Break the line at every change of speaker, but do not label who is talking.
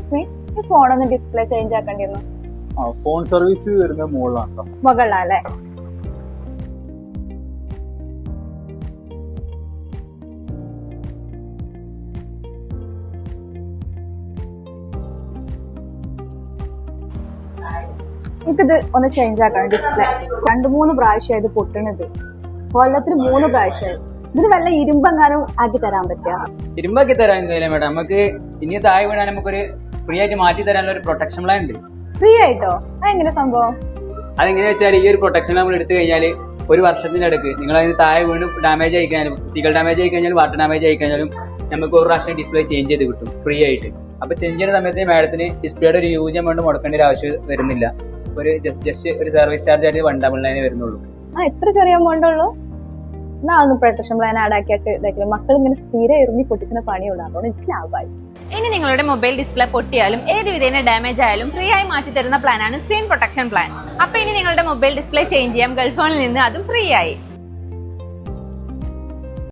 Excuse me, ഈ ഫോണൊന്ന് display change ആക്കേണ്ടിയിരുന്നു.
Phone service വരുന്ന മുകളിലാണ്.
മുകളിലല്ലേ? എനിക്കിത് ഒന്ന് ചേഞ്ച് ആക്കണം. ഡിസ്പ്ലേ 2-3 പ്രാവശ്യം ഇത് പൊട്ടണത്. കൊല്ലത്തിന് 3 പ്രാവശ്യമായി. ഇതിന് വല്ല ഇരുമ്പെങ്ങാനും ആക്കി തരാൻ പറ്റുക?
ഇരുമ്പാക്കി തരാൻ കഴിയില്ല മേഡം. നമുക്ക് ഇനി താഴെ വീണാൽ നമുക്കൊരു ഫ്രീ ആയിട്ട് മാറ്റി തരാനുള്ള ഒരു പ്രൊട്ടക്ഷൻ പ്ലാൻ ഉണ്ട്.
ഫ്രീ ആയിട്ടോ? അതെങ്ങനെ സംഭവം?
അതെങ്ങനെയാ വെച്ചാൽ ഈ ഒരു പ്രൊട്ടക്ഷൻ നമ്മൾ എടുത്തു കഴിഞ്ഞാൽ 1 വർഷത്തിന്റെ അടുക്ക് നിങ്ങൾ അതിന് താഴെ വീണ് ഡാമേജ് ആയി കഴിഞ്ഞാലും ഫിസിക്കൽ ഡാമേജ് ആയി കഴിഞ്ഞാലും വാട്ടർ ഡാമേജ് ആയി കഴിഞ്ഞാലും നമുക്ക് 1 പ്രാവശ്യം ഡിസ്പ്ലേ ചേഞ്ച് ചെയ്ത് കിട്ടും ഫ്രീ ആയിട്ട്. അപ്പൊ ചേഞ്ച് ചെയ്യുന്ന സമയത്ത് മാഡത്തിന് ഡിസ്പ്ലേയുടെ ഒരു യൂസ് എമൗണ്ട് മുടക്കേണ്ട ഒരു ആവശ്യം വരുന്നില്ല. ഒരു ജസ്റ്റ് ഒരു സർവീസ് ചാർജ് ആയിട്ട് 199 വരുന്നുള്ളൂ.
എത്ര ചെറിയ എമൗണ്ട് ഉള്ളൂ? എന്നാ ഒന്ന് പ്രൊട്ടക്ഷൻ പ്ലാൻ ആഡ് ആക്കിയിട്ട് ഇതാക്കില്ല. മക്കൾ ഇങ്ങനെ സ്ഥിരം എറിഞ്ഞ് പൊട്ടിച്ചിന് പണിയുള്ളൂ. അതുകൊണ്ട് എനിക്ക് ലാഭമായി.
ഇനി നിങ്ങളുടെ മൊബൈൽ ഡിസ്പ്ലേ പൊട്ടിയാലും ഏത് വിധേന ഡാമേജ് ആയാലും ഫ്രീ ആയി മാറ്റി തരുന്ന പ്ലാനാണ് സ്ക്രീൻ പ്രൊട്ടക്ഷൻ പ്ലാൻ. അപ്പൊ ഇനി നിങ്ങളുടെ മൊബൈൽ ഡിസ്പ്ലേ ചേഞ്ച് ചെയ്യാം ഗൾഫ് ഫോണിൽ നിന്ന്, അതും ഫ്രീ ആയി.